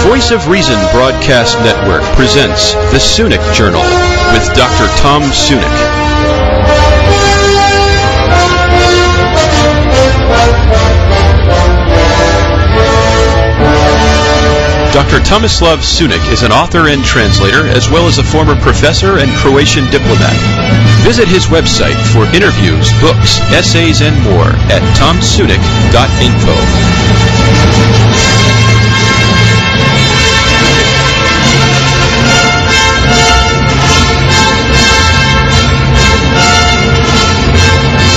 Voice of Reason Broadcast Network presents the Sunic Journal with Dr. Tom Sunic. Dr. Tomislav Sunic is an author and translator, as well as a former professor and Croatian diplomat. Visit his website for interviews, books, essays, and more at tomsunic.info.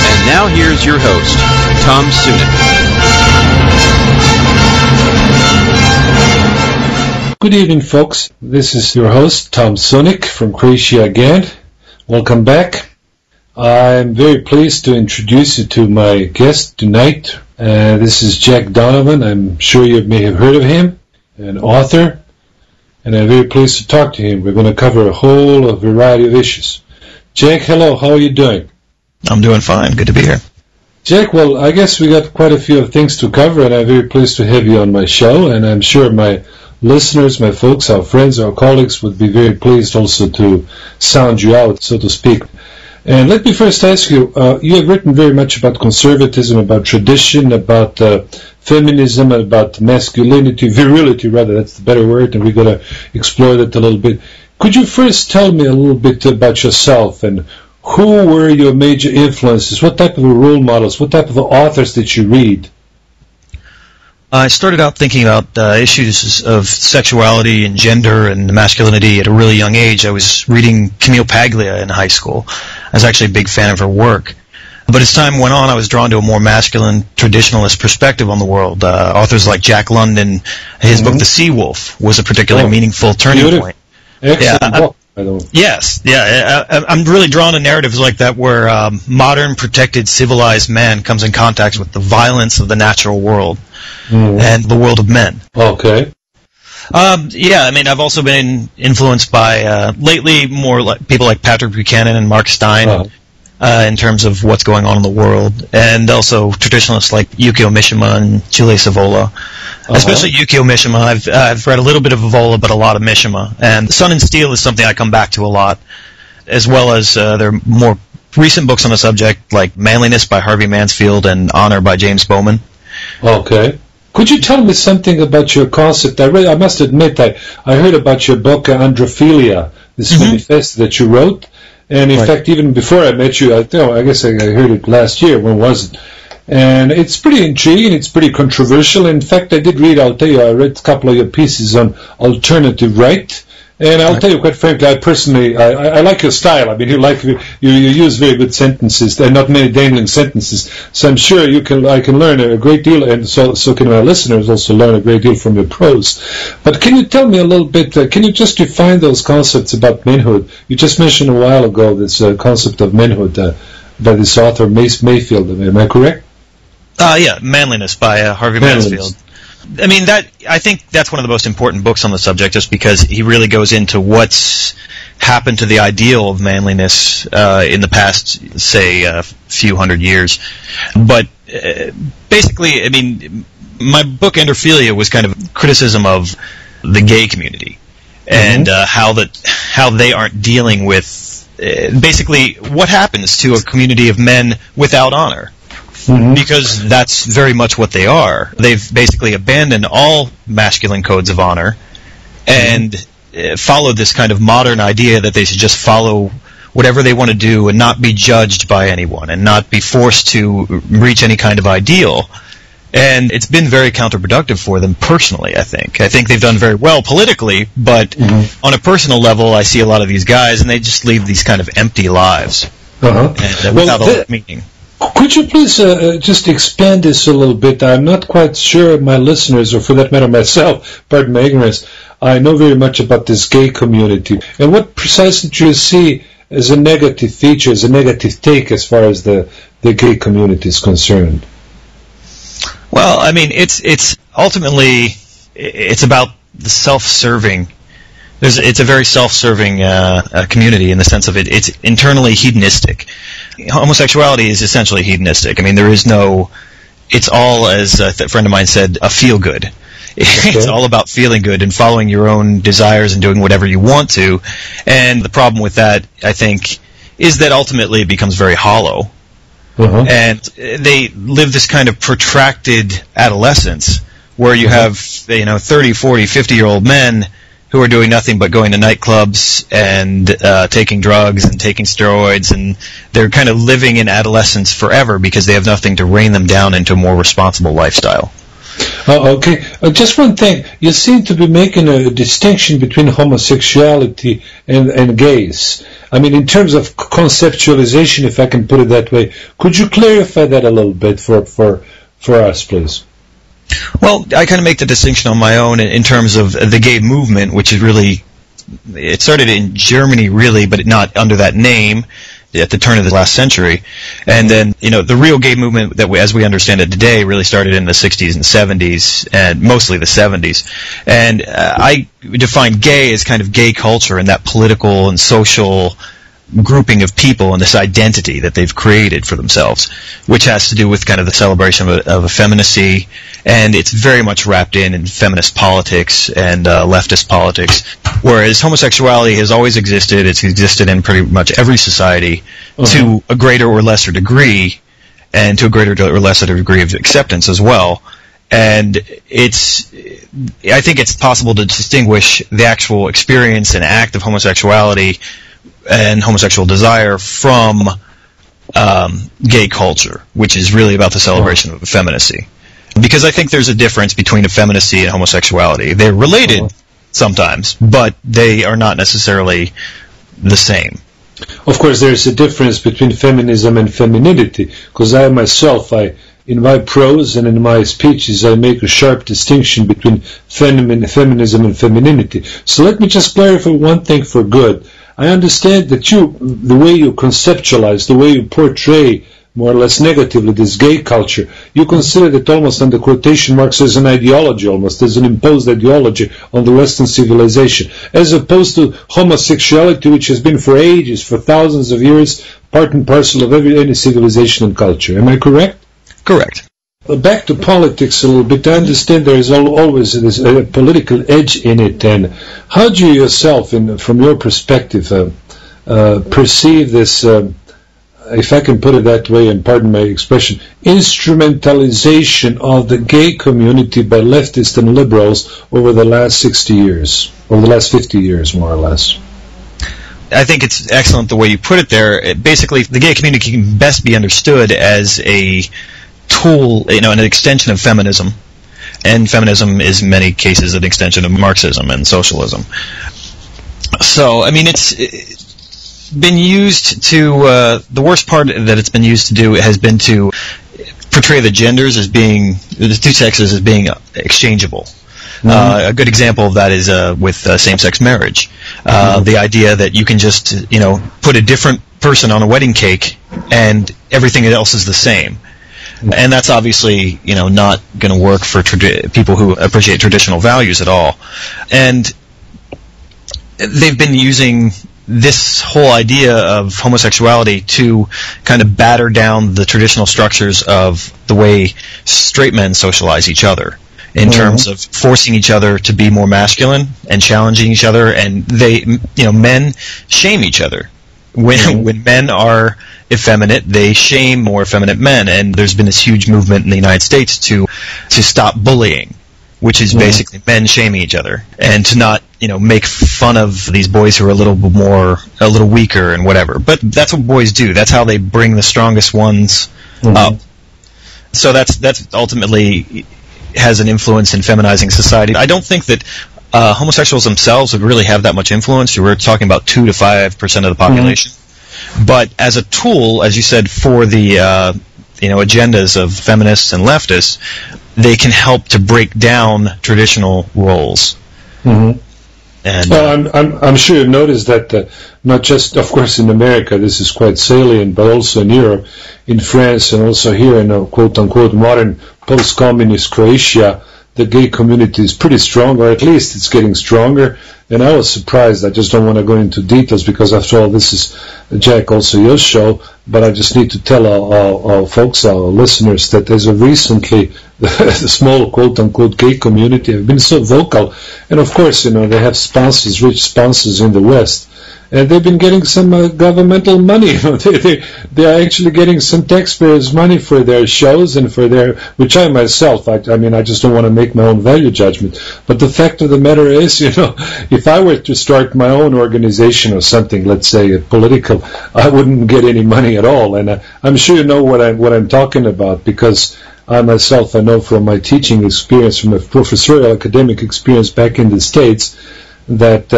And now here's your host, Tom Sunic. Good evening, folks. This is your host, Tom Sunic from Croatia again. Welcome back. I'm very pleased to introduce you to my guest tonight. This is Jack Donovan. I'm sure you may have heard of him, an author, and I'm very pleased to talk to him. We're going to cover a whole variety of issues. Jack, hello. How are you doing? I'm doing fine. Good to be here. Jack, well, I guess we got quite a few things to cover, and I'm very pleased to have you on my show, and I'm sure my listeners, my folks, our friends, our colleagues would be very pleased also to sound you out, so to speak. And let me first ask you, you have written very much about conservatism, about tradition, about feminism, about masculinity, virility rather, that's the better word, and we're going to explore that a little bit. Could you first tell me a little bit about yourself and who were your major influences? What type of role models, what type of authors did you read? I started out thinking about issues of sexuality and gender and masculinity at a really young age. I was reading Camille Paglia in high school. I was actually a big fan of her work. But as time went on, I was drawn to a more masculine, traditionalist perspective on the world. Authors like Jack London, his book The Sea Wolf was a particularly meaningful turning point. Excellent book. Yes, I'm really drawn to narratives like that where modern, protected, civilized man comes in contact with the violence of the natural world and the world of men. Okay. I mean, I've also been influenced by, lately, more like people like Patrick Buchanan and Mark Stein in terms of what's going on in the world, and also traditionalists like Yukio Mishima and Chile Savola. Especially Yukio Mishima. I've read a little bit of Evola, but a lot of Mishima. And Sun and Steel is something I come back to a lot, as well as there are more recent books on the subject, like Manliness by Harvey Mansfield and Honor by James Bowman. Okay. Could you tell me something about your concept? I must admit, I heard about your book, Androphilia, this manifesto that you wrote. And in fact, even before I met you, I guess I heard it last year. When was it? And it's pretty intriguing, it's pretty controversial. In fact, I did read, I'll tell you, I read a couple of your pieces on alternative right. And I'll tell you, quite frankly, I personally, I like your style. I mean, you use very good sentences. There are not many dangling sentences. So I'm sure I can learn a great deal, and so can my listeners also learn a great deal from your prose. But can you tell me a little bit, can you just define those concepts about manhood? You just mentioned a while ago this concept of manhood by this author, Mayfield. Am I correct? Manliness by Harvey Mansfield. I mean, I think that's one of the most important books on the subject, just because he really goes into what's happened to the ideal of manliness in the past, say, a few hundred years. But basically, I mean, my book Androphilia was kind of criticism of the gay community and how they aren't dealing with basically what happens to a community of men without honor. Because that's very much what they are. They've basically abandoned all masculine codes of honor and followed this kind of modern idea that they should just follow whatever they want to do and not be judged by anyone and not be forced to reach any kind of ideal. And it's been very counterproductive for them personally, I think. I think they've done very well politically, but on a personal level, I see a lot of these guys, and they just lead these kind of empty lives and without a meaning. Could you please just expand this a little bit? I'm not quite sure my listeners, or for that matter myself, pardon my ignorance, I know very much about this gay community. And what precisely do you see as a negative feature, as a negative take as far as the gay community is concerned? Well, I mean, it's ultimately, it's about the self-serving. It's a very self-serving community in the sense of it's internally hedonistic. Homosexuality is essentially hedonistic. I mean, there is no, it's all, as a friend of mine said, a feel-good. It's all about feeling good and following your own desires and doing whatever you want to. And the problem with that, I think, is that ultimately it becomes very hollow. And they live this kind of protracted adolescence where you have 30, 40, 50-year-old men who are doing nothing but going to nightclubs and taking drugs and taking steroids, and they're kind of living in adolescence forever because they have nothing to rein them down into a more responsible lifestyle. Okay. Just one thing. You seem to be making a distinction between homosexuality and gays. I mean, in terms of conceptualization, if I can put it that way, could you clarify that a little bit for us, please? Well, I kind of make the distinction on my own in terms of the gay movement, which is really, it started in Germany, really, but not under that name at the turn of the last century. And then, the real gay movement that as we understand it today really started in the 60s and 70s, and mostly the 70s. And I define gay as kind of gay culture and that political and social grouping of people and this identity that they've created for themselves, which has to do with kind of the celebration of effeminacy, and it's very much wrapped in feminist politics and leftist politics, whereas homosexuality has always existed. It's existed in pretty much every society to a greater or lesser degree, and to a greater or lesser degree of acceptance as well. And I think it's possible to distinguish the actual experience and act of homosexuality and homosexual desire from gay culture, which is really about the celebration of effeminacy. Because I think there's a difference between effeminacy and homosexuality. They're related sometimes, but they are not necessarily the same. Of course, there's a difference between feminism and femininity, because I myself, in my prose and in my speeches, I make a sharp distinction between feminism and femininity. So let me just clarify one thing for good. I understand that the way you conceptualize, the way you portray more or less negatively this gay culture, you consider it almost under quotation marks as an ideology, almost as an imposed ideology on the Western civilization, as opposed to homosexuality, which has been for ages, for thousands of years, part and parcel of any civilization and culture. Am I correct? Correct. Back to politics a little bit. I understand there is always this political edge in it. And how do you yourself, from your perspective, perceive this, if I can put it that way, and pardon my expression, instrumentalization of the gay community by leftists and liberals over the last 60 years, or the last 50 years, more or less? I think it's excellent the way you put it there. Basically, the gay community can best be understood as a tool, an extension of feminism, and feminism is in many cases an extension of Marxism and socialism. So, I mean, it's been used to, the worst part that it's been used to do has been to portray the genders as being, the two sexes as being exchangeable. A good example of that is with same-sex marriage. The idea that you can just, put a different person on a wedding cake and everything else is the same. And that's obviously, not going to work for people who appreciate traditional values at all. And they've been using this whole idea of homosexuality to kind of batter down the traditional structures of the way straight men socialize each other, in terms of forcing each other to be more masculine and challenging each other. And men shame each other. When men are effeminate, they shame more effeminate men, and there's been this huge movement in the United States to stop bullying, which is basically men shaming each other, and to not make fun of these boys who are a little weaker and whatever. But that's what boys do. That's how they bring the strongest ones up. So that's ultimately has an influence in feminizing society. I don't think that homosexuals themselves would really have that much influence. We're talking about 2 to 5% of the population. But as a tool, as you said, for the agendas of feminists and leftists, they can help to break down traditional roles. And well, I'm sure you've noticed that not just, of course, in America, this is quite salient, but also in Europe, in France, and also here in a quote-unquote modern post-communist Croatia, the gay community is pretty strong, or at least it's getting stronger. And I was surprised. I just don't want to go into details because, after all, this is, Jack, also your show. But I just need to tell our folks, our listeners, that as of recently, the small quote-unquote gay community have been so vocal. And of course, they have sponsors, rich sponsors in the West. And they've been getting some governmental money. They are actually getting some taxpayers' money for their shows and for their, which I myself, I just don't want to make my own value judgment. But the fact of the matter is, if I were to start my own organization or something, let's say a political, I wouldn't get any money at all. And I'm sure you know what I'm talking about, because I myself, I know from my teaching experience, from a professorial academic experience back in the States, that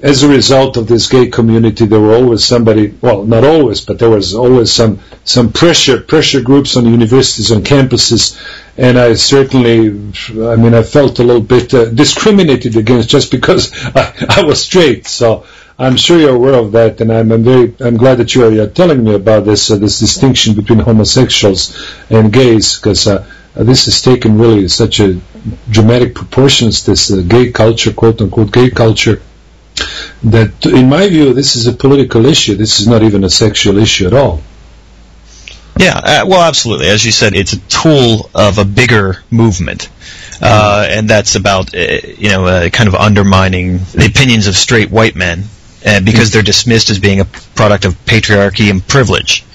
as a result of this gay community, there were always somebody, well, not always, but there was always some pressure groups on universities, on campuses, and I certainly, I felt a little bit discriminated against just because I was straight. So I'm sure you're aware of that, and I'm glad that you are telling me about this distinction between homosexuals and gays, because this has taken really such a dramatic proportions, this gay culture, quote unquote gay culture, that in my view this is a political issue. This is not even a sexual issue at all. Yeah, well, absolutely. As you said, it's a tool of a bigger movement, and that's about kind of undermining the opinions of straight white men, because they're dismissed as being a product of patriarchy and privilege,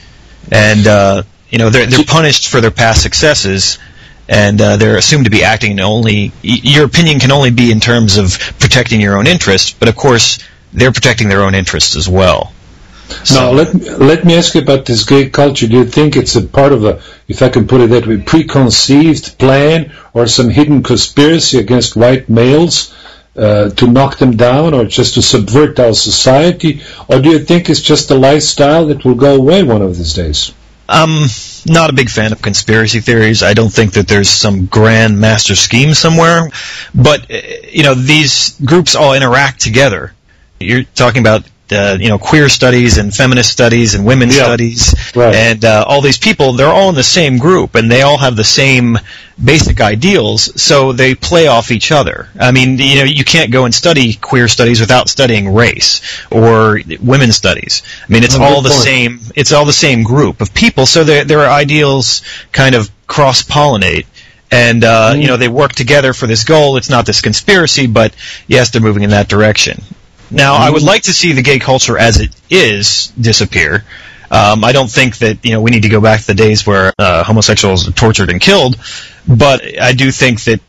and they're punished for their past successes. And they're assumed to be acting only. Your opinion can only be in terms of protecting your own interest, but of course they're protecting their own interests as well. So, now let me ask you about this gay culture. Do you think it's a part of a, if I can put it that way, preconceived plan or some hidden conspiracy against white males to knock them down, or just to subvert our society, or do you think it's just a lifestyle that will go away one of these days? Not a big fan of conspiracy theories. I don't think that there's some grand master scheme somewhere. But, these groups all interact together. You're talking about, queer studies and feminist studies and women's studies. Right. And all these people, they're all in the same group, and they all have the same basic ideals, so they play off each other. You can't go and study queer studies without studying race or women's studies. It's all the same. It's all the same group of people, so their ideals kind of cross-pollinate. And they work together for this goal. It's not this conspiracy, but yes, they're moving in that direction. Now, I would like to see the gay culture as it is disappear. I don't think that we need to go back to the days where homosexuals are tortured and killed, but I do think that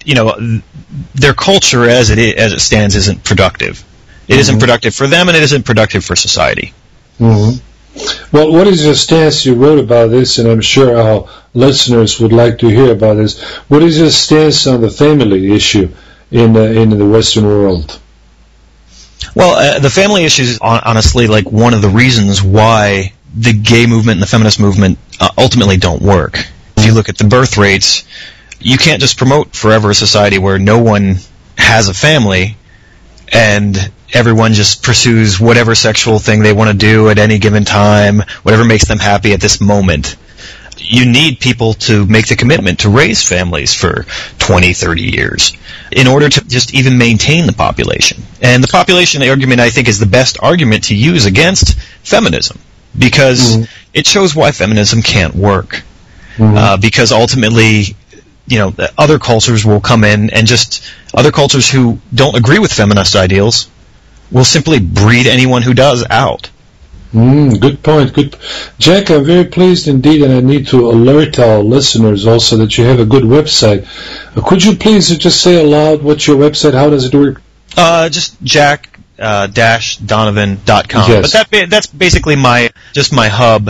their culture as it stands isn't productive. It isn't productive for them, and it isn't productive for society. Mm-hmm. Well, what is your stance? You wrote about this, and I'm sure our listeners would like to hear about this. What is your stance on the family issue in the Western world? Well, the family issue is honestly like one of the reasons why the gay movement and the feminist movement ultimately don't work. If you look at the birth rates, you can't just promote forever a society where no one has a family and everyone just pursues whatever sexual thing they want to do at any given time, whatever makes them happy at this moment. You need people to make the commitment to raise families for 20, 30 years in order to just even maintain the population. And the population argument, I think, is the best argument to use against feminism, because it shows why feminism can't work. Because ultimately, other cultures will come in, and just other cultures who don't agree with feminist ideals will simply breed anyone who does out. Good point. Good, Jack. I'm very pleased indeed, and I need to alert our listeners also that you have a good website. Could you please just say aloud what's your website? How does it work? Just jack-donovan.com. Yes. But that's basically my hub.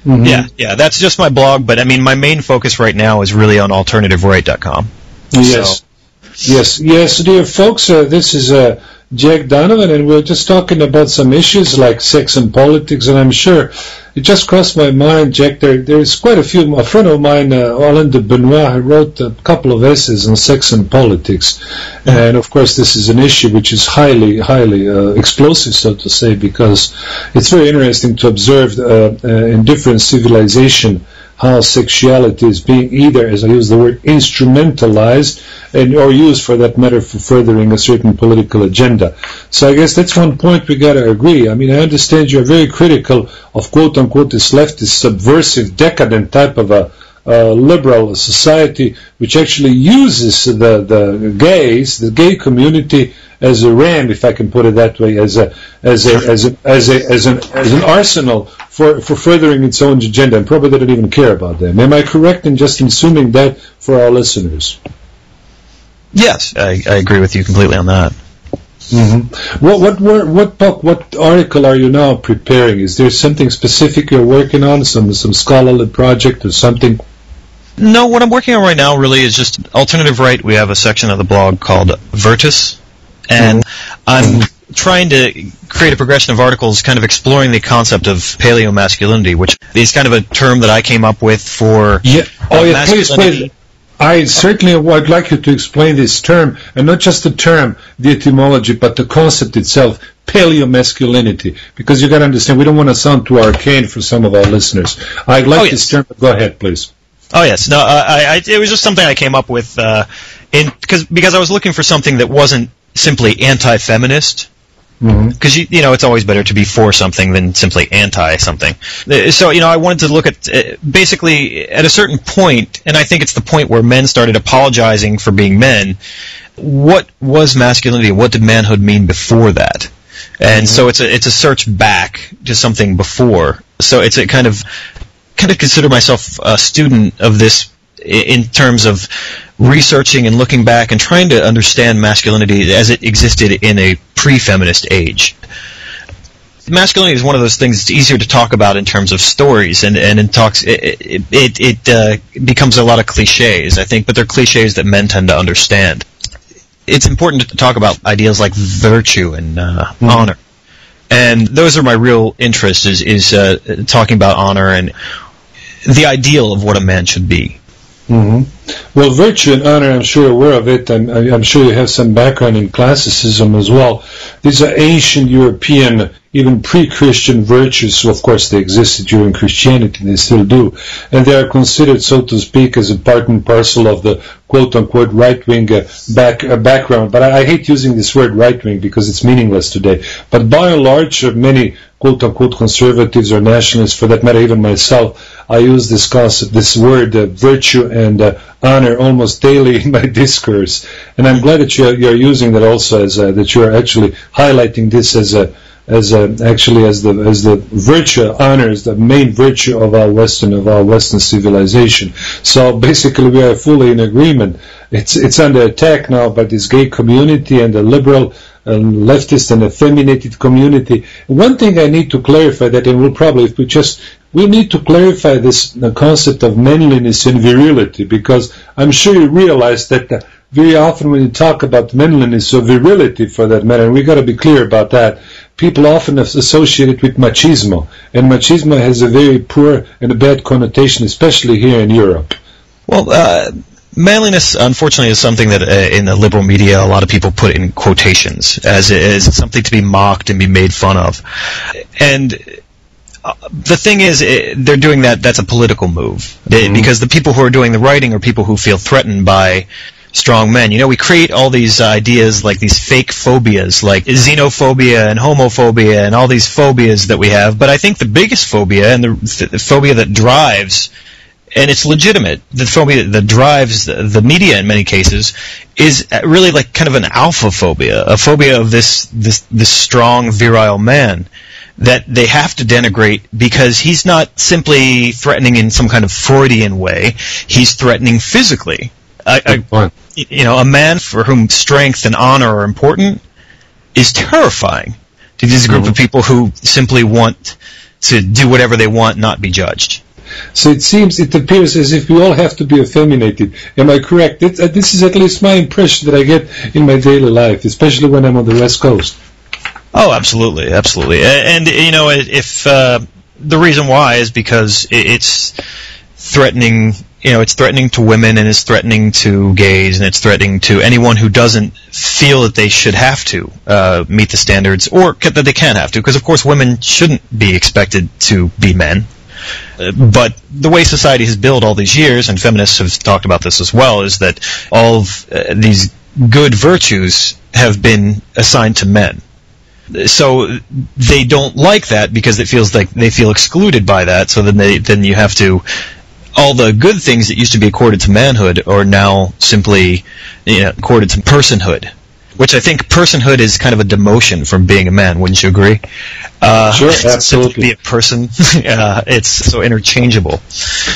Mm-hmm. Yeah. That's just my blog. But my main focus right now is really on alternativeright.com. Yes. So. Yes, dear folks. This is Jack Donovan, and we're just talking about some issues like sex and politics, and I'm sure it just crossed my mind, Jack, there's quite a few. A friend of mine, Alain de Benoit, wrote a couple of essays on sex and politics, and of course this is an issue which is highly explosive, so to say, because it's very interesting to observe in different civilizations how sexuality is being either, as I use the word, instrumentalized or used for that matter for furthering a certain political agenda. So I guess that's one point we got to agree. I mean, I understand you're very critical of quote-unquote this leftist, subversive, decadent type of a liberal society, which actually uses the gays, the gay community, as a ram, if I can put it that way, as an arsenal for furthering its own agenda, and probably they don't even care about them. Am I correct in just assuming that for our listeners? Yes, I agree with you completely on that. Mm-hmm. What book, what article are you now preparing? Is there something specific you're working on, some scholarly project or something? No, what I'm working on right now really is just alternative right. We have a section of the blog called Virtus, and I'm trying to create a progression of articles kind of exploring the concept of paleomasculinity, which is kind of a term that I came up with for please. I certainly would like you to explain this term, and not just the term, the etymology, but the concept itself, paleomasculinity, because you got to understand, we don't want to sound too arcane for some of our listeners. I like this term, but go ahead, please. Oh yes, no, it was just something I came up with because I was looking for something that wasn't simply anti-feminist. Because it's always better to be for something than simply anti something. So I wanted to look at basically at a certain point, and I think it's the point where men started apologizing for being men. What was masculinity? What did manhood mean before that? And so it's a search back to something before. So it's a kind of consider myself a student of this in terms of researching and looking back and trying to understand masculinity as it existed in a pre-feminist age. Masculinity is one of those things that's easier to talk about in terms of stories, and it becomes a lot of cliches, I think, but they're cliches that men tend to understand. It's important to talk about ideals like virtue and honor, and those are my real interest, is talking about honor and the ideal of what a man should be. Well, virtue and honor, I'm sure you're aware of it. I'm sure you have some background in classicism as well. These are ancient European, even pre-Christian virtues. So of course, they existed during Christianity. They still do. And they are considered, so to speak, as a part and parcel of the quote-unquote right-wing background. But I hate using this word right-wing because it's meaningless today. But by and large, many quote-unquote conservatives or nationalists, for that matter, even myself, I use this concept, this word, virtue and honor, almost daily in my discourse. And I'm glad that you're using that also, as that you're actually highlighting this as the virtue, honor is the main virtue of our Western civilization. So basically, we are fully in agreement. It's under attack now by this gay community and the liberal leftist and effeminated community. One thing I need to clarify that, and we'll probably, we need to clarify this concept of manliness and virility, because I'm sure you realize that very often when you talk about manliness or virility, for that matter, and we got to be clear about that, people often associate it with machismo, and machismo has a very poor and a bad connotation, especially here in Europe. Well, manliness, unfortunately, is something that in the liberal media a lot of people put in quotations as something to be mocked and be made fun of. And the thing is, they're doing that. That's a political move, because the people who are doing the writing are people who feel threatened by strong men. We create all these ideas, like these fake phobias, like xenophobia and homophobia and all these phobias that we have. But I think the biggest phobia, and the phobia that drives, and it's legitimate, the phobia that drives the media in many cases, is really like kind of an alpha phobia, a phobia of this strong, virile man that they have to denigrate because he's not simply threatening in some kind of Freudian way. He's threatening physically. A man for whom strength and honor are important is terrifying to this group of people who simply want to do whatever they want, not be judged. So it appears as if we all have to be effeminated. Am I correct? This is at least my impression that I get in my daily life, especially when I'm on the West Coast. Oh, absolutely, absolutely. And if the reason why is because it's threatening. It's threatening to women, and it's threatening to gays, and it's threatening to anyone who doesn't feel that they should have to meet the standards, or that they can have to, because of course women shouldn't be expected to be men. But the way society has built all these years, and feminists have talked about this as well, is that all of these good virtues have been assigned to men. So they don't like that because it feels like they feel excluded by that. So then you have to, all the good things that used to be accorded to manhood are now simply accorded to personhood. Which I think personhood is kind of a demotion from being a man. Wouldn't you agree? Sure, absolutely. To be a person, it's so interchangeable.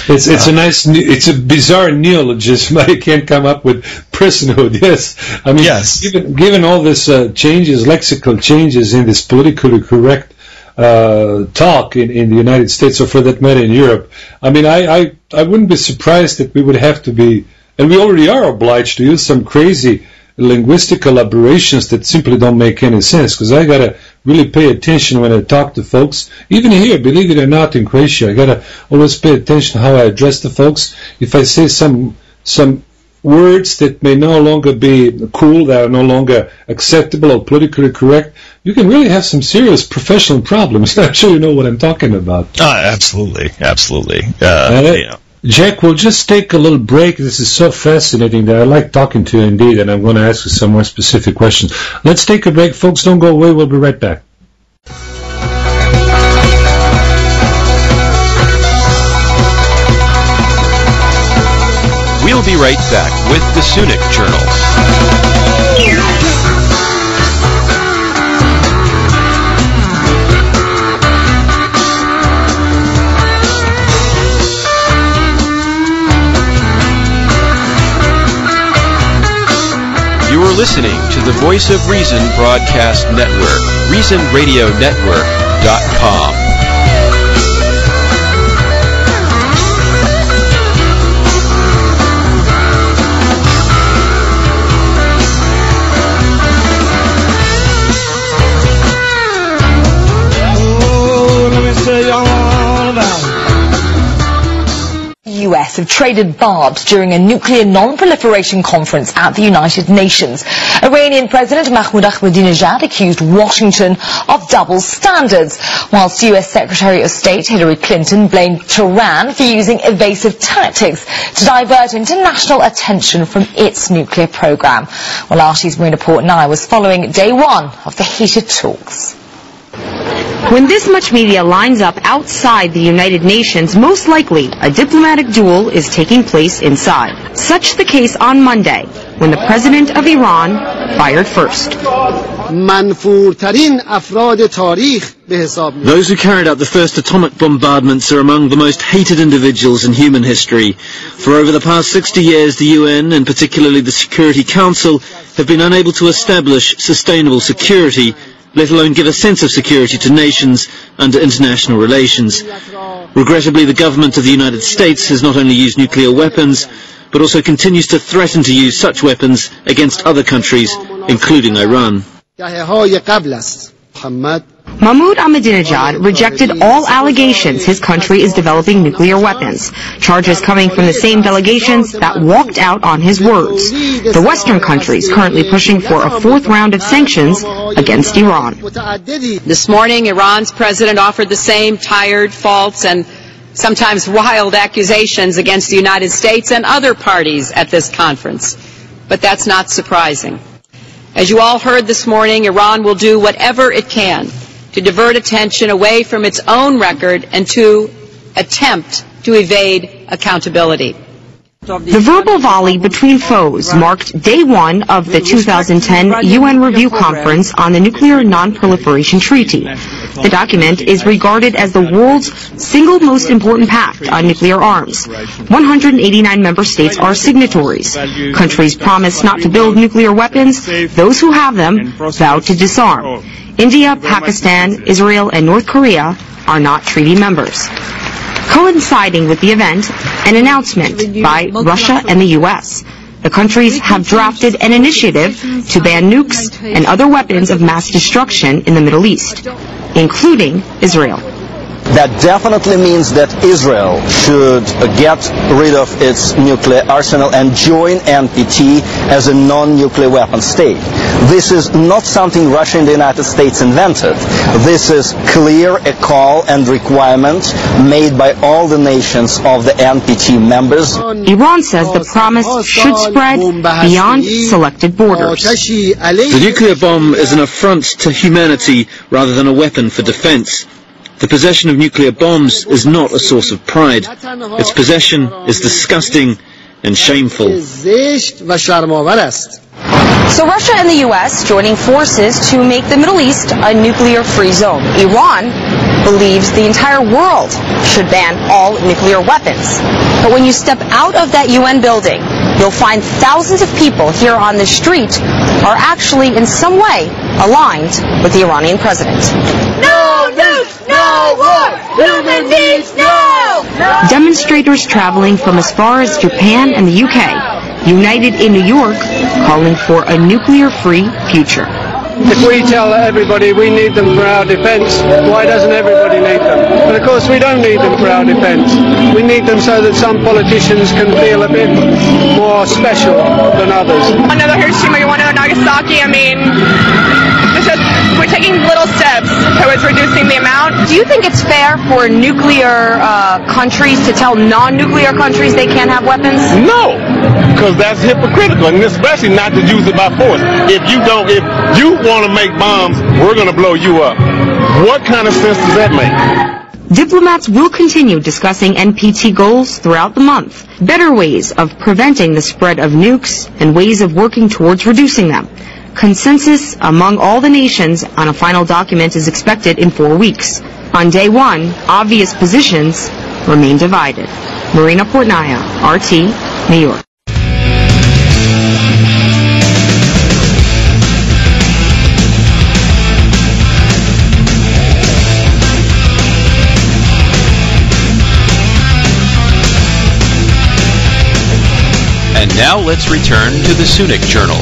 It's a bizarre neologism. I can't come up with personhood. Yes, I mean, yes. Given all this changes, lexical changes in this politically correct talk in the United States, or for that matter in Europe, I mean, I wouldn't be surprised that we would have to be, and we already are obliged to use some crazy linguistic elaborations that simply don't make any sense, because I gotta really pay attention when I talk to folks, even here, believe it or not, in Croatia. I gotta always pay attention to how I address the folks. If I say some words that may no longer be cool, that are no longer acceptable or politically correct, you can really have some serious professional problems. I'm sure you know what I'm talking about. Absolutely. Jack, we'll just take a little break. This is so fascinating that I like talking to you indeed, and I'm going to ask you some more specific questions. Let's take a break, folks. Don't go away. We'll be right back. We'll be right back with the Sunic Journal. You are listening to the Voice of Reason Broadcast Network, ReasonRadioNetwork.com. US have traded barbs during a nuclear non-proliferation conference at the United Nations. Iranian President Mahmoud Ahmadinejad accused Washington of double standards, whilst US Secretary of State Hillary Clinton blamed Tehran for using evasive tactics to divert international attention from its nuclear program. Well, Archie's Marine Report now was following day one of the heated talks. When this much media lines up outside the United Nations, most likely a diplomatic duel is taking place inside. Such the case on Monday, when the president of Iran fired first. Those who carried out the first atomic bombardments are among the most hated individuals in human history. For over the past 60 years, the UN, and particularly the Security Council, have been unable to establish sustainable security, let alone give a sense of security to nations under international relations. Regrettably, the government of the United States has not only used nuclear weapons, but also continues to threaten to use such weapons against other countries, including Iran. Mahmoud Ahmadinejad rejected all allegations his country is developing nuclear weapons, charges coming from the same delegations that walked out on his words. The Western countries currently pushing for a fourth round of sanctions against Iran. This morning, Iran's president offered the same tired, false, and sometimes wild accusations against the United States and other parties at this conference. But that's not surprising. As you all heard this morning, Iran will do whatever it can to divert attention away from its own record and to attempt to evade accountability. The verbal volley between foes marked day one of the 2010 UN Review Conference on the Nuclear Non-Proliferation Treaty. The document is regarded as the world's single most important pact on nuclear arms. 189 member states are signatories. Countries promise not to build nuclear weapons. Those who have them vow to disarm. India, Pakistan, Israel, and North Korea are not treaty members. Coinciding with the event, an announcement by Russia and the U.S. The countries have drafted an initiative to ban nukes and other weapons of mass destruction in the Middle East, including Israel. That definitely means that Israel should get rid of its nuclear arsenal and join NPT as a non-nuclear weapon state. This is not something Russia and the United States invented. This is clear a call and requirement made by all the nations of the NPT members. Iran says the promise should spread beyond selected borders. The nuclear bomb is an affront to humanity rather than a weapon for defense. The possession of nuclear bombs is not a source of pride. Its possession is disgusting and shameful. So Russia and the U.S. joining forces to make the Middle East a nuclear-free zone. Iran believes the entire world should ban all nuclear weapons. But when you step out of that UN building, you'll find thousands of people here on the street are actually in some way aligned with the Iranian president. No nukes, no war! Human beings, no! Demonstrators traveling from as far as Japan and the UK united in New York, calling for a nuclear-free future. If we tell everybody we need them for our defence, why doesn't everybody need them? But of course we don't need them for our defence. We need them so that some politicians can feel a bit more special than others. Another Hiroshima, you want another Nagasaki, I mean, we're taking little steps towards reducing the amount. Do you think it's fair for nuclear countries to tell non-nuclear countries they can't have weapons? No, because that's hypocritical, and especially not to use it by force. If you want to make bombs, we're going to blow you up. What kind of sense does that make? Diplomats will continue discussing NPT goals throughout the month, better ways of preventing the spread of nukes and ways of working towards reducing them. Consensus among all the nations on a final document is expected in 4 weeks. On day one, obvious positions remain divided. Marina Portnaya, RT, New York. And now let's return to the Sunic Journal.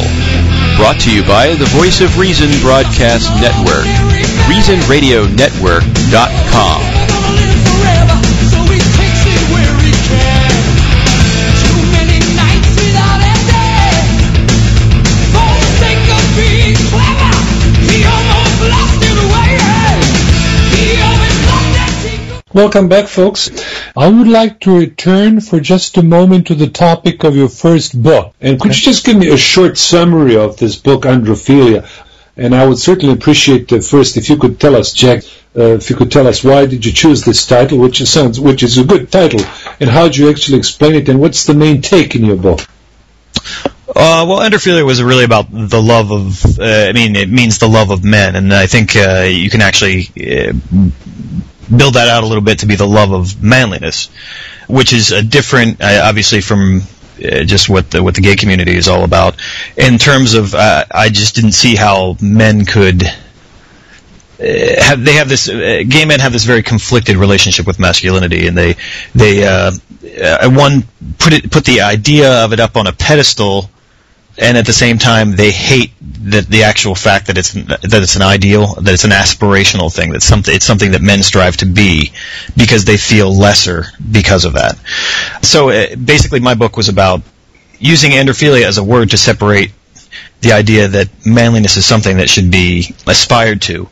Brought to you by the Voice of Reason Broadcast Network, ReasonRadioNetwork.com. Welcome back, folks. I would like to return for just a moment to the topic of your first book. And could you just give me a short summary of this book, Androphilia? And I would certainly appreciate first if you could tell us, Jack, if you could tell us why did you choose this title, which is a good title, and how did you actually explain it, and what's the main take in your book? Well, Androphilia was really about the love of, it means the love of men, and I think you can actually build that out a little bit to be the love of manliness, which is a different, obviously, from just what the gay community is all about. In terms of, I just didn't see how men could gay men have this very conflicted relationship with masculinity, and they put the idea of it up on a pedestal, and at the same time they hate the actual fact that it's an ideal, that it's an aspirational thing, that it's something that men strive to be, because they feel lesser because of that. So basically my book was about using androphilia as a word to separate the idea that manliness is something that should be aspired to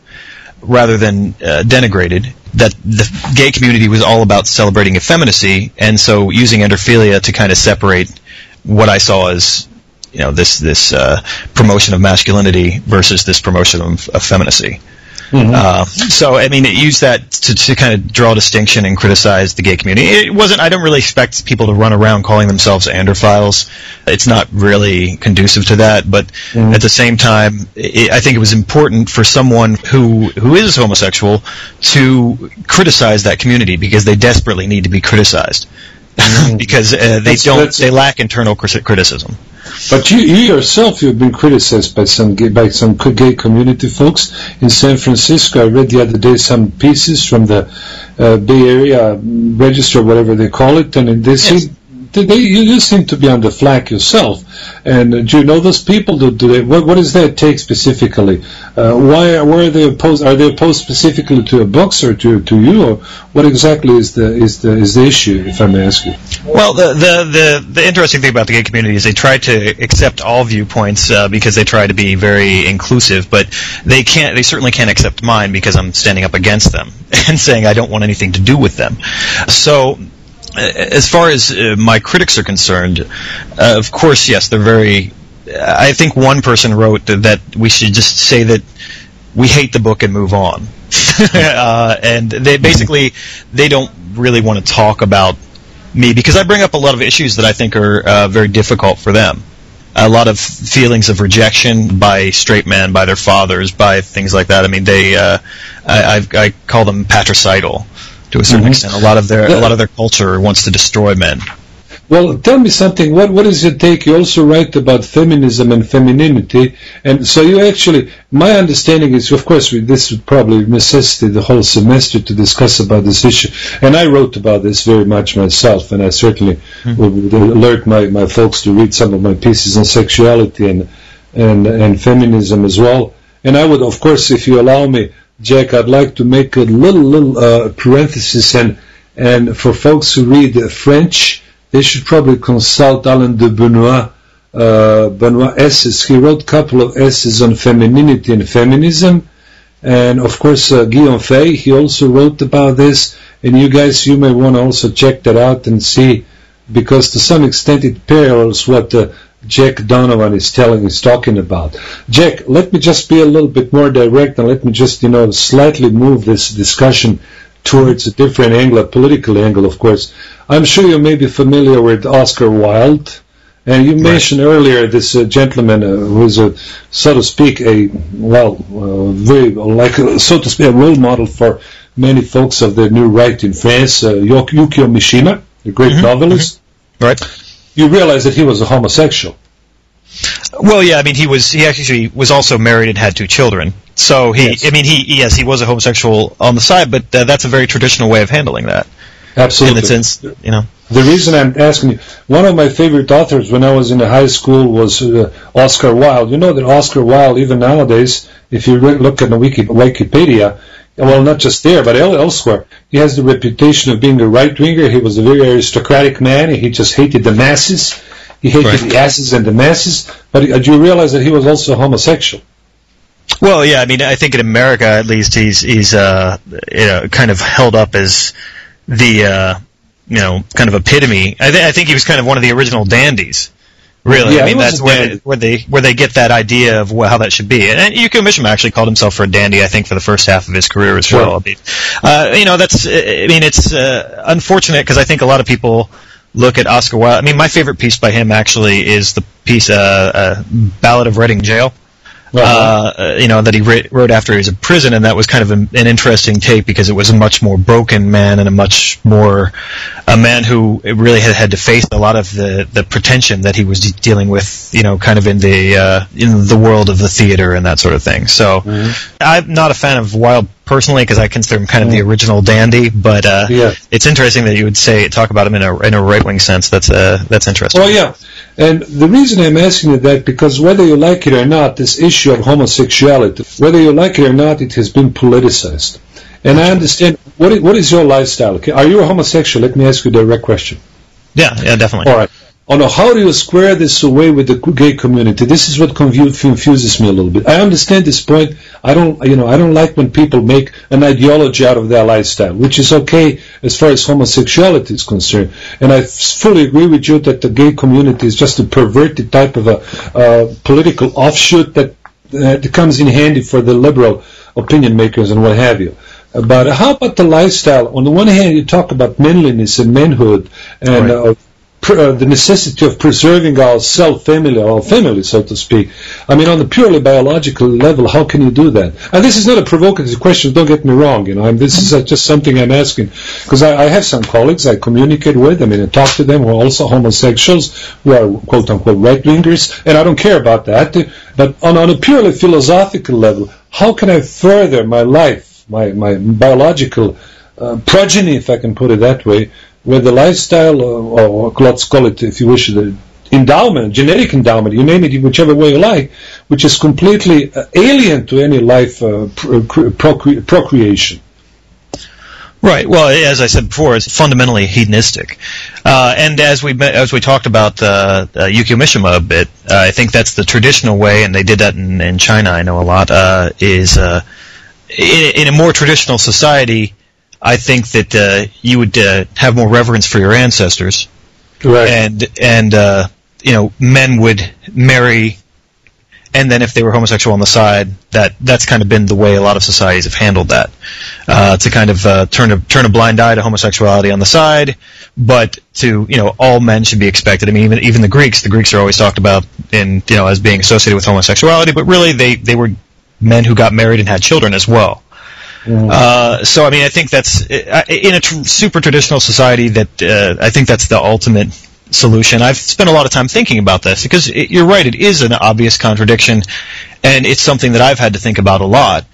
rather than denigrated, that the gay community was all about celebrating effeminacy, and so using androphilia to kind of separate what I saw as this promotion of masculinity versus this promotion of effeminacy. Mm-hmm. So, it used that to kind of draw a distinction and criticize the gay community. It wasn't, I don't really expect people to run around calling themselves androphiles. It's not really conducive to that, but at the same time, I think it was important for someone who is homosexual to criticize that community, because they desperately need to be criticized. Because they lack internal criticism. But you yourself, you've been criticized by some gay community folks in San Francisco. I read the other day some pieces from the Bay Area Register, whatever they call it, and they seem you seem to be on the flank yourself, and do you know those people? What does that take specifically? Why are they opposed? Are they opposed specifically to your books or to you, or what exactly is the issue, if I may ask you? Well, the interesting thing about the gay community is they try to accept all viewpoints because they try to be very inclusive, but they certainly can't accept mine because I'm standing up against them and saying I don't want anything to do with them. So, as far as my critics are concerned, of course, yes, they're very... I think one person wrote that we should just say that we hate the book and move on. And they don't really want to talk about me because I bring up a lot of issues that I think are very difficult for them. A lot of feelings of rejection by straight men, by their fathers, by things like that. I mean, I call them patricidal to a certain extent. A lot of their culture wants to destroy men. Well, tell me something. What is your take? You also write about feminism and femininity, and so you actually. My understanding is, of course, this would probably necessitate the whole semester to discuss about this issue, and I wrote about this very much myself, and I certainly would alert my folks to read some of my pieces on sexuality and feminism as well. And I would, of course, if you allow me, Jack, I'd like to make a little parenthesis, and for folks who read French, they should probably consult Alain de Benoit essays. He wrote a couple of essays on femininity and feminism, and of course Guillaume Fay, he also wrote about this, and you guys, you may want to also check that out and see, because to some extent it parallels what Jack Donovan is talking about. Jack, let me just be a little bit more direct, and let me just, slightly move this discussion towards a different angle, a political angle, of course. I'm sure you may be familiar with Oscar Wilde, and you mentioned earlier this gentleman who is, so to speak, very, so to speak, a role model for many folks of the new right in France, Yukio Mishima, the great novelist. Right. You realize that he was a homosexual. Well, yeah, I mean, he actually was also married and had 2 children. So he was a homosexual on the side, but that's a very traditional way of handling that. Absolutely. In the sense, The reason I'm asking you, one of my favorite authors when I was in high school was Oscar Wilde. You know that Oscar Wilde, even nowadays, if you look at the Wikipedia, well, not just there, but elsewhere, he has the reputation of being a right-winger. He was a very aristocratic man. He just hated the masses. He hated the asses and the masses. But do you realize that he was also homosexual? Well, yeah, I mean, I think in America, at least, he's kind of held up as the kind of epitome. I think he was kind of one of the original dandies. Really, yeah, I mean, that's where they get that idea of how that should be. And Yukio Mishima actually called himself for a dandy, I think, for the first half of his career as well. It's unfortunate because I think a lot of people look at Oscar Wilde. I mean, my favorite piece by him actually is the piece Ballad of Reading Jail. That he wrote after he was in prison, and that was kind of an interesting take because it was a much more broken man and a man who really had to face a lot of the pretension that he was dealing with, kind of in the world of the theater and that sort of thing. So I'm not a fan of Wilde personally because I consider him kind of the original dandy, but it's interesting that you would talk about him in a right-wing sense. That's interesting. Oh yeah. And the reason I'm asking you that, because whether you like it or not, this issue of homosexuality, whether you like it or not, it has been politicized. And I understand, what is your lifestyle? Are you a homosexual? Let me ask you a direct question. Yeah, definitely. All right. How do you square this away with the gay community? This is what confuses me a little bit. I understand this point. I don't like when people make an ideology out of their lifestyle, which is okay as far as homosexuality is concerned. And I fully agree with you that the gay community is just a perverted type of a political offshoot that comes in handy for the liberal opinion makers and what have you. But how about the lifestyle? On the one hand, you talk about manliness and manhood and the necessity of preserving our family, so to speak. I mean, on the purely biological level, how can you do that? And this is not a provocative question, don't get me wrong, this is just something I'm asking, because I have some colleagues I communicate with, I talk to them who are also homosexuals, who are quote-unquote right-wingers, and I don't care about that, but on a purely philosophical level, how can I further my life, my biological progeny, if I can put it that way, where the lifestyle, or let's call it, if you wish, the endowment, genetic endowment, you name it in whichever way you like, which is completely alien to any life procreation. Right. Well, as I said before, it's fundamentally hedonistic, and as we talked about Yukio Mishima a bit, I think that's the traditional way, and they did that in China. I know a lot. Is in a more traditional society, I think that you would have more reverence for your ancestors, right? And men would marry. And then if they were homosexual on the side, that's kind of been the way a lot of societies have handled that, to kind of turn a blind eye to homosexuality on the side, but to, all men should be expected. I mean, even the Greeks are always talked about as being associated with homosexuality, but really they were men who got married and had children as well. Mm. So I mean, I think that's in a super traditional society that I think that's the ultimate solution. I've spent a lot of time thinking about this because you're right, it is an obvious contradiction, and it's something that I've had to think about a lot.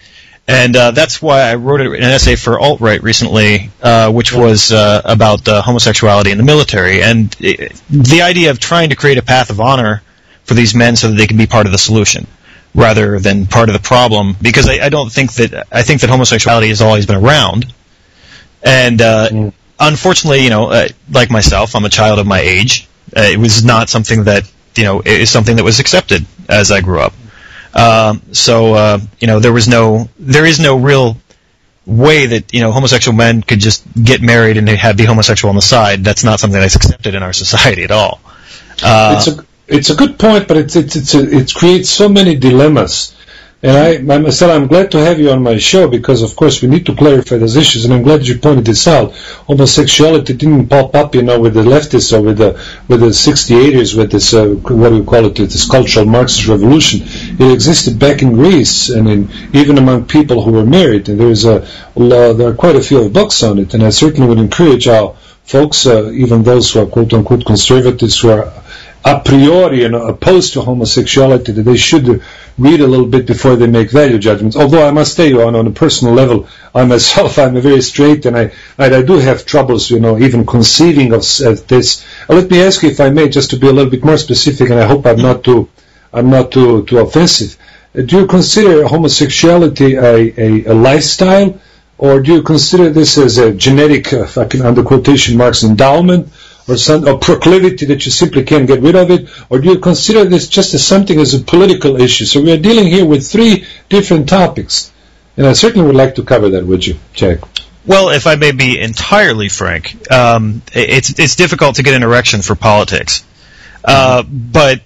And that's why I wrote an essay for alt-right recently, which was about homosexuality in the military, and the idea of trying to create a path of honor for these men so that they can be part of the solution rather than part of the problem, because I think that homosexuality has always been around, and unfortunately, like myself, I'm a child of my age. It was not something that, it is something that was accepted as I grew up. So there is no real way that, homosexual men could just get married and be homosexual on the side. That's not something that's accepted in our society at all. It's a good point, but it creates so many dilemmas. And I'm glad to have you on my show because, of course, we need to clarify those issues, and I'm glad you pointed this out. Homosexuality didn't pop up, with the leftists or with the 68ers, with this, what do you call it, this cultural Marxist revolution. It existed back in Greece, and even among people who were married. And there are quite a few books on it, and I certainly would encourage our folks, even those who are quote-unquote conservatives, who are a priori opposed to homosexuality, that they should read a little bit before they make value judgments. Although I must tell you, on a personal level, I myself, I'm a very straight, and I do have troubles, even conceiving of this. Let me ask you, if I may, just to be a little bit more specific, and I hope I'm not too offensive. Do you consider homosexuality a lifestyle, or do you consider this as a genetic, if I can under quotation marks, endowment, or proclivity that you simply can't get rid of it, or do you consider this just as something as a political issue? So we are dealing here with three different topics, and I certainly would like to cover that with you, Jack. Well, if I may be entirely frank, it's difficult to get an erection for politics, but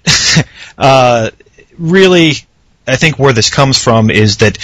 really, I think where this comes from is that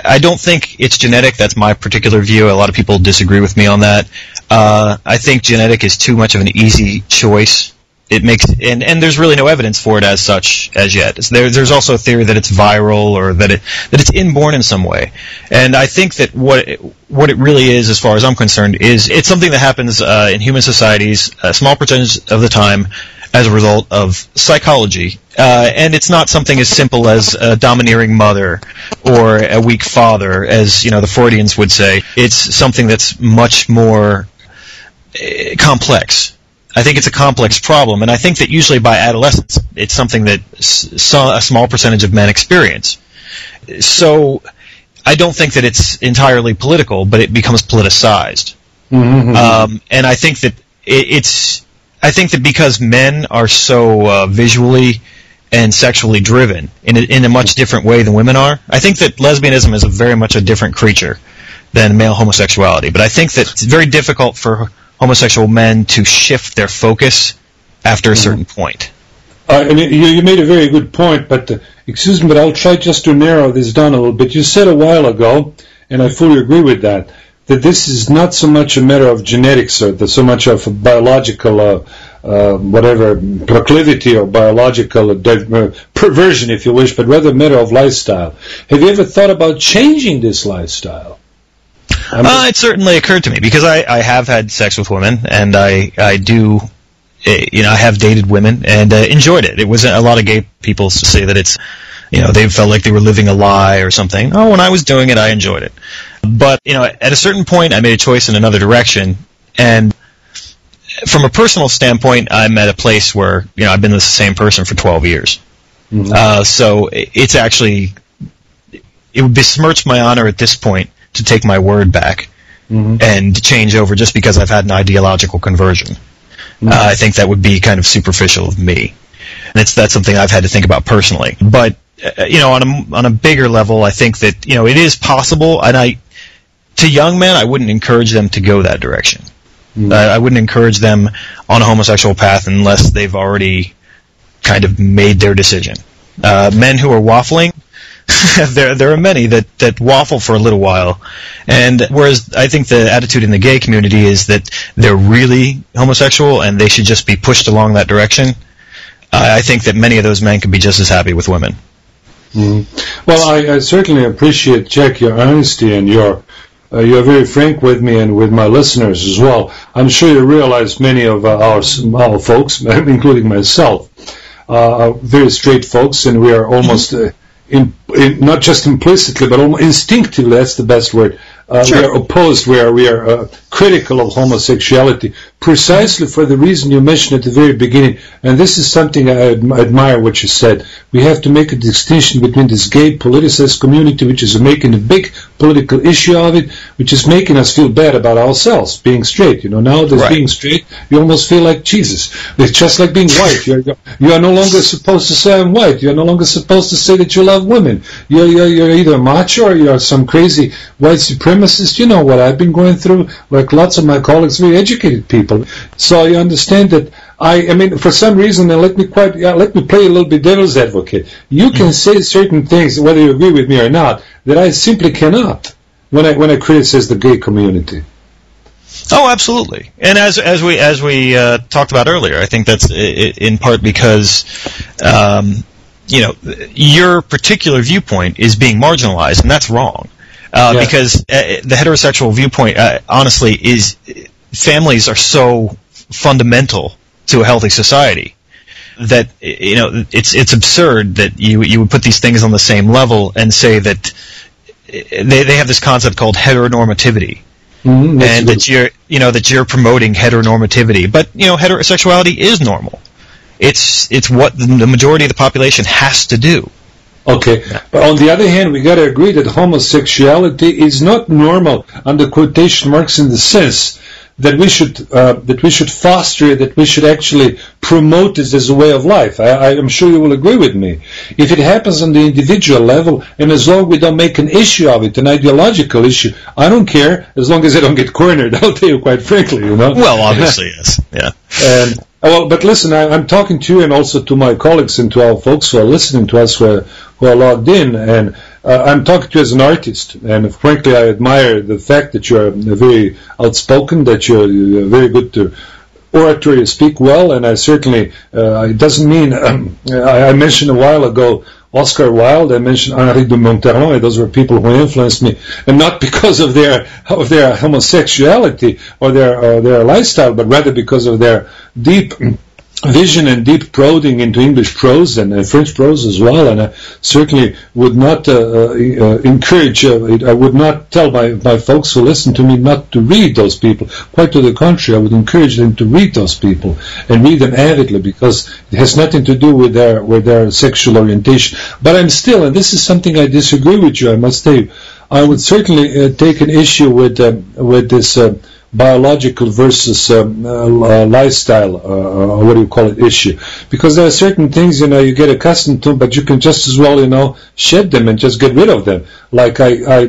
I don't think it's genetic. That's my particular view. A lot of people disagree with me on that. I think genetic is too much of an easy choice. It makes and there's really no evidence for it as such as yet. There's also a theory that it's viral or that it's inborn in some way. And I think that what it really is, as far as I'm concerned, is it's something that happens in human societies a small percentage of the time as a result of psychology. And it's not something as simple as a domineering mother or a weak father, as the Freudians would say. It's something that's much more complex. I think it's a complex problem, and I think that usually by adolescence, it's something that a small percentage of men experience. So I don't think that it's entirely political, but it becomes politicized. Mm-hmm. And I think that I think that because men are so visually and sexually driven in a much different way than women are, I think that lesbianism is very much a different creature than male homosexuality. But I think that it's very difficult for homosexual men to shift their focus after a certain point. And you made a very good point, but excuse me, but I'll try just to narrow this down a little bit. You said a while ago, and I fully agree with that this is not so much a matter of genetics or so much of a biological proclivity or biological perversion, if you wish, but rather a matter of lifestyle. Have you ever thought about changing this lifestyle? It certainly occurred to me because I have had sex with women, and I do, I have dated women and enjoyed it. It was a lot of gay people say that it's, they felt like they were living a lie or something. Oh, when I was doing it, I enjoyed it. But at a certain point, I made a choice in another direction, and from a personal standpoint, I'm at a place where I've been the same person for 12 years. Mm-hmm. So it's actually, it would besmirch my honor at this point to take my word back and change over just because I've had an ideological conversion. I think that would be kind of superficial of me, and that's something I've had to think about personally. But on a bigger level, I think that it is possible, and to young men, I wouldn't encourage them to go that direction. I wouldn't encourage them on a homosexual path unless they've already kind of made their decision. Men who are waffling, there are many that waffle for a little while, and whereas I think the attitude in the gay community is that they're really homosexual and they should just be pushed along that direction, I think that many of those men could be just as happy with women. Well, I certainly appreciate, Jack, your honesty, and you're very frank with me and with my listeners as well. I'm sure you realize many of our folks, including myself, are very straight folks, and we are almost, not just implicitly, but almost instinctively, that's the best word, we are opposed, we are critical of homosexuality, precisely for the reason you mentioned at the very beginning. And this is something I admire what you said. We have to make a distinction between this gay politicized community, which is making a big political issue of it, which is making us feel bad about ourselves, being straight. Nowadays being straight, you almost feel like Jesus. It's just like being white. You are no longer supposed to say I'm white. You are no longer supposed to say that you love women. You're either macho or you're some crazy white supremacist. You know what I've been going through, like lots of my colleagues, very educated people. So you understand that I mean, for some reason, and let me play a little bit devil's advocate. You can say certain things, whether you agree with me or not, that I simply cannot when I criticize the gay community. Oh, absolutely. And as we talked about earlier, I think that's in part because your particular viewpoint is being marginalized, and that's wrong. Because the heterosexual viewpoint, honestly, is families are so fundamental to a healthy society that it's absurd that you would put these things on the same level and say that they have this concept called heteronormativity, and that you're promoting heteronormativity. But heterosexuality is normal. It's what the majority of the population has to do. Okay, but on the other hand, we got to agree that homosexuality is not normal under quotation marks in the sense that we should foster it, that we should actually promote this as a way of life. I am sure you will agree with me. If it happens on the individual level, and as long as we don't make an issue of it, an ideological issue, I don't care, as long as I don't get cornered, I'll tell you quite frankly, Well, obviously, yes. Yeah. Well, but listen, I'm talking to you and also to my colleagues and to our folks who are listening to us who are logged in, and I'm talking to you as an artist, and frankly I admire the fact that you're very outspoken, that you're very good to orator, you speak well, and I certainly, it doesn't mean, I mentioned a while ago Oscar Wilde, I mentioned Henri de Monterland, those were people who influenced me, and not because of their homosexuality or their lifestyle, but rather because of their deep vision and deep probing into English prose and French prose as well. And I certainly would not encourage, I would not tell my folks who listen to me not to read those people. Quite to the contrary, I would encourage them to read those people and read them avidly, because it has nothing to do with their sexual orientation. But I'm still, and this is something I disagree with you, I must tell you, I would certainly take an issue with this biological versus lifestyle, or what do you call it, issue. Because there are certain things, you get accustomed to, but you can just as well, shed them and just get rid of them. Like I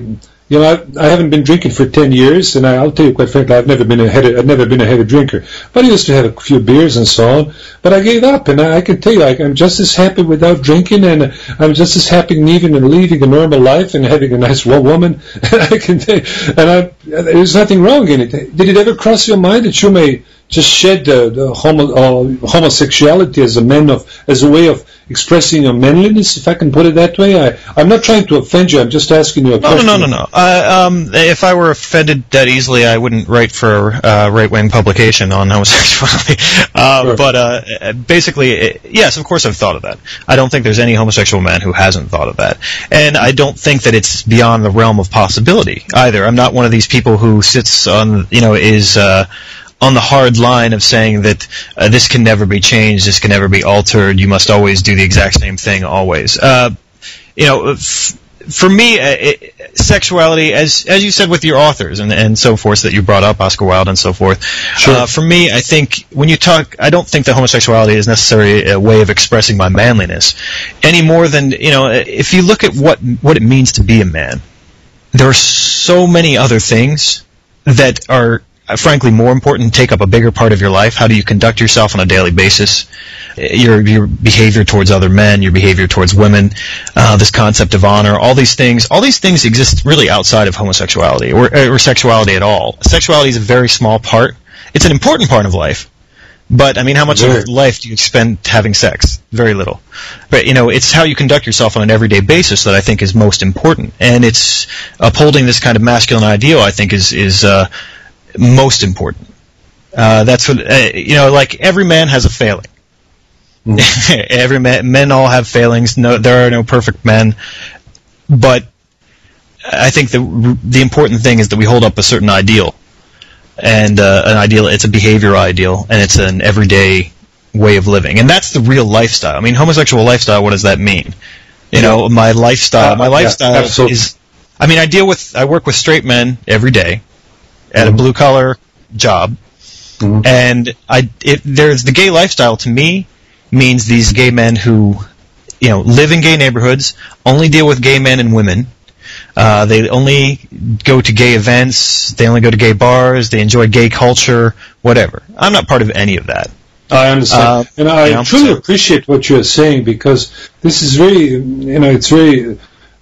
haven't been drinking for 10 years, and I'll tell you quite frankly, I've never been a heavy drinker. But I used to have a few beers and so on. But I gave up, and I can tell you, I'm just as happy without drinking, and I'm just as happy leaving a normal life and having a nice woman. I can tell you, and there's nothing wrong in it. Did it ever cross your mind that you may just shed the homosexuality as a way of expressing your manliness, if I can put it that way? I'm not trying to offend you. I'm just asking you a question. No. If I were offended that easily, I wouldn't write for a right-wing publication on homosexuality. Sure. But basically, yes, of course I've thought of that. I don't think there's any homosexual man who hasn't thought of that. And I don't think that it's beyond the realm of possibility either. I'm not one of these people who sits on, is on the hard line of saying that this can never be changed, this can never be altered, you must always do the exact same thing always. For me, sexuality, as you said with your authors and so forth that you brought up, Oscar Wilde and so forth. Sure. For me, I think when you talk, I don't think that homosexuality is necessarily a way of expressing my manliness, any more than if you look at what it means to be a man, there are so many other things that are frankly more important, take up a bigger part of your life. How do you conduct yourself on a daily basis? Your behavior towards other men, your behavior towards women, this concept of honor, all these things exist really outside of homosexuality or sexuality at all. Sexuality is a very small part. It's an important part of life. But, I mean, how much of life do you spend having sex? Very little. But, it's how you conduct yourself on an everyday basis that I think is most important. And it's upholding this kind of masculine ideal, I think, is most important. That's what like every man has a failing. Every men all have failings. No, there are no perfect men. But I think the important thing is that we hold up a certain ideal, and an ideal. It's a behavior ideal, and it's an everyday way of living, and that's the real lifestyle. I mean, homosexual lifestyle. What does that mean? My lifestyle. My lifestyle is. I mean, I work with straight men every day at a blue-collar job, and there's the gay lifestyle to me means these gay men who, live in gay neighborhoods, only deal with gay men and women. They only go to gay events. They only go to gay bars. They enjoy gay culture, whatever. I'm not part of any of that. I understand, and I truly appreciate what you're saying, because this is very, it's very.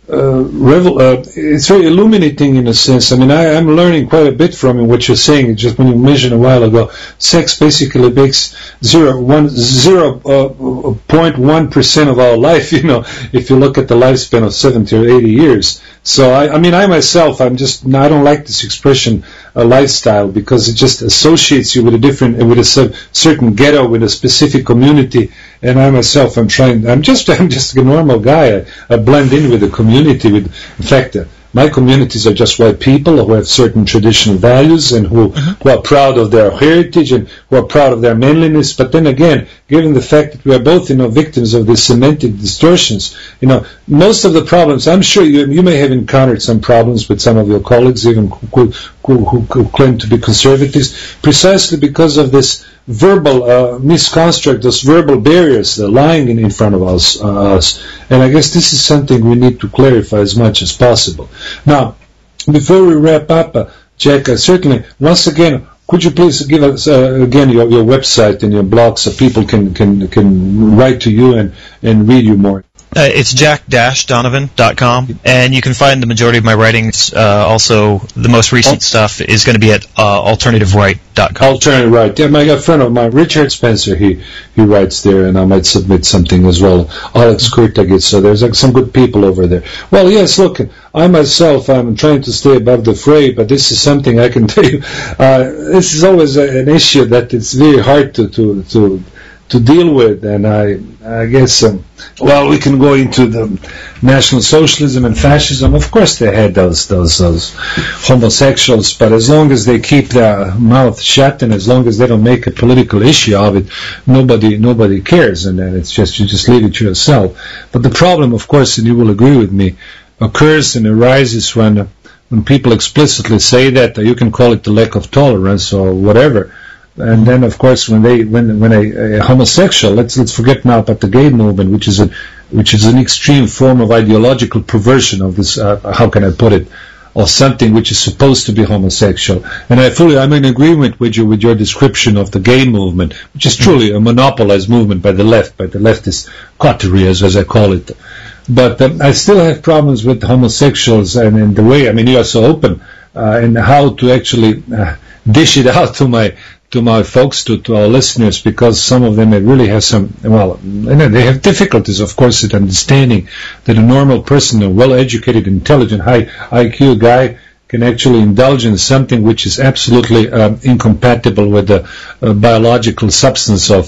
It's very illuminating in a sense. I mean, I'm learning quite a bit from what you're saying. Just when you mentioned a while ago, sex basically makes 0.1% of our life. If you look at the lifespan of 70 or 80 years. So I myself, I don't like this expression lifestyle, because it just associates you with a certain ghetto, with a specific community. And I myself, I'm just a normal guy. I blend in with the community. In fact, my communities are just white people who have certain traditional values and who are proud of their heritage and who are proud of their manliness. But then again, given the fact that we are both, victims of these semantic distortions, most of the problems, I'm sure you may have encountered some problems with some of your colleagues, even who claim to be conservatives, precisely because of this verbal misconstruct, those verbal barriers that are lying in front of us. And I guess this is something we need to clarify as much as possible. Now, before we wrap up, Jack, certainly, once again, could you please give us again your website and your blog so people can write to you and read you more? It's jack-donovan.com, and you can find the majority of my writings. Also, the most recent stuff is going to be at alternativeright.com. Alternative Right. Yeah, a friend of mine, Richard Spencer, he writes there, and I might submit something as well. Alex Kurtagit, so there's some good people over there. Well, yes, look, I myself, I'm trying to stay above the fray, but this is something I can tell you. This is always an issue that it's very hard to deal with, and I guess, we can go into the National Socialism and Fascism. Of course, they had those homosexuals, but as long as they keep their mouth shut and as long as they don't make a political issue of it, nobody cares, and then you just leave it to yourself. But the problem, of course, and you will agree with me, occurs and arises when people explicitly say that. You can call it the lack of tolerance or whatever. And then, of course, when a homosexual, let's forget now about the gay movement, which is an extreme form of ideological perversion of this. How can I put it? Or something which is supposed to be homosexual. And I'm in agreement with you with your description of the gay movement, which is truly a monopolized movement by the leftist coterie, as I call it. But I still have problems with homosexuals and the way. I mean, you are so open in how to actually dish it out to my folks, to our listeners, because some of them really have they have difficulties, of course, at understanding that a normal person, a well-educated, intelligent, high IQ guy can actually indulge in something which is absolutely incompatible with the biological substance of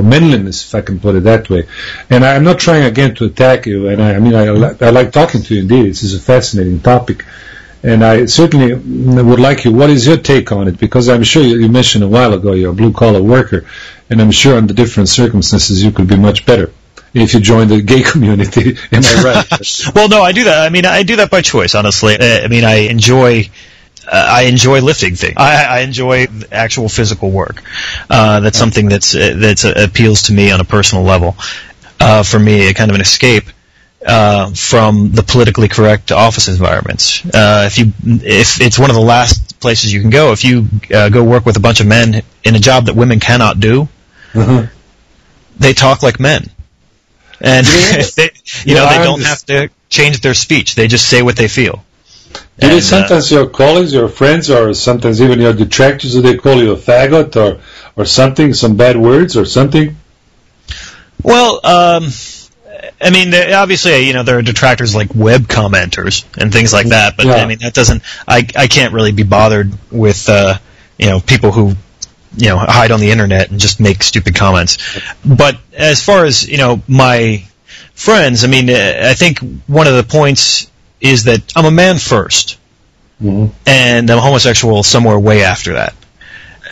manliness, if I can put it that way. And I'm not trying again to attack you, and I like talking to you indeed. This is a fascinating topic. And I certainly would like you, what is your take on it? Because I'm sure you mentioned a while ago you're a blue-collar worker, and I'm sure under different circumstances you could be much better if you join the gay community. Am I right? Well, no, I do that. I mean, I do that by choice, honestly. I mean, I enjoy lifting things. I enjoy actual physical work. That's something that's appeals to me on a personal level. For me, a kind of an escape from the politically correct office environments. If it's one of the last places you can go, if you go work with a bunch of men in a job that women cannot do, they talk like men. And they don't have to change their speech. They just say what they feel. Do they sometimes your colleagues, your friends, or sometimes even your detractors, do they call you a faggot or something, some bad words or something? Well, I mean, obviously, there are detractors like web commenters and things like that. But I mean, that doesn't. I can't really be bothered with people who hide on the internet and just make stupid comments. But as far as my friends, I mean, I think one of the points is that I'm a man first, and I'm homosexual somewhere way after that.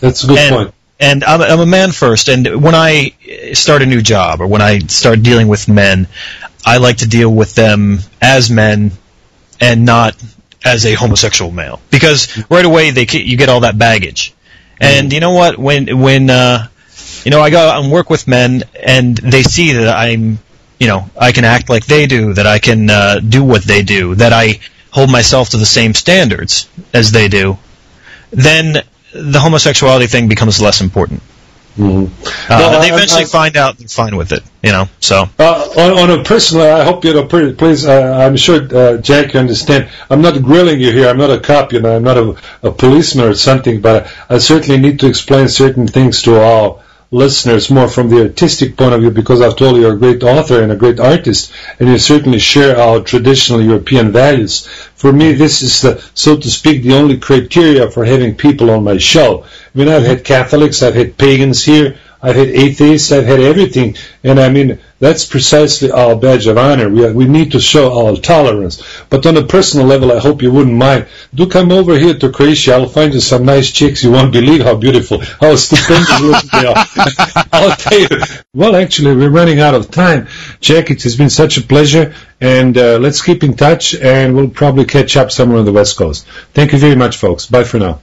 That's a good point. And I'm a man first, and when I start a new job or when I start dealing with men, I like to deal with them as men and not as a homosexual male, because right away you get all that baggage. And you know what? When I go out and work with men and they see that I can act like they do, that I can do what they do, that I hold myself to the same standards as they do, then the homosexuality thing becomes less important. They eventually find out they're fine with it, So on a personal, I hope please. I'm sure, Jack, you understand. I'm not grilling you here. I'm not a cop. I'm not a policeman or something. But I certainly need to explain certain things to our listeners more from the artistic point of view, because after all, you're a great author and a great artist, and you certainly share our traditional European values. For me, this is, so to speak, the only criteria for having people on my show. I mean, I've had Catholics, I've had pagans here, I've had atheists, I've had everything, and I mean, that's precisely our badge of honor. We need to show our tolerance. But on a personal level, I hope you wouldn't mind. Do come over here to Croatia. I'll find you some nice chicks. You won't believe how beautiful, how stupendous looking they are. I'll tell you. Well, actually, we're running out of time. Jack, it has been such a pleasure, and let's keep in touch, and we'll probably catch up somewhere on the West Coast. Thank you very much, folks. Bye for now.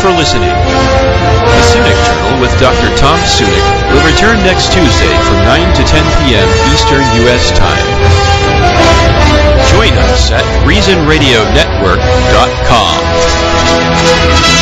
For listening. The Sunic Journal with Dr. Tom Sunic will return next Tuesday from 9 to 10 p.m. Eastern U.S. Time. Join us at ReasonRadioNetwork.com.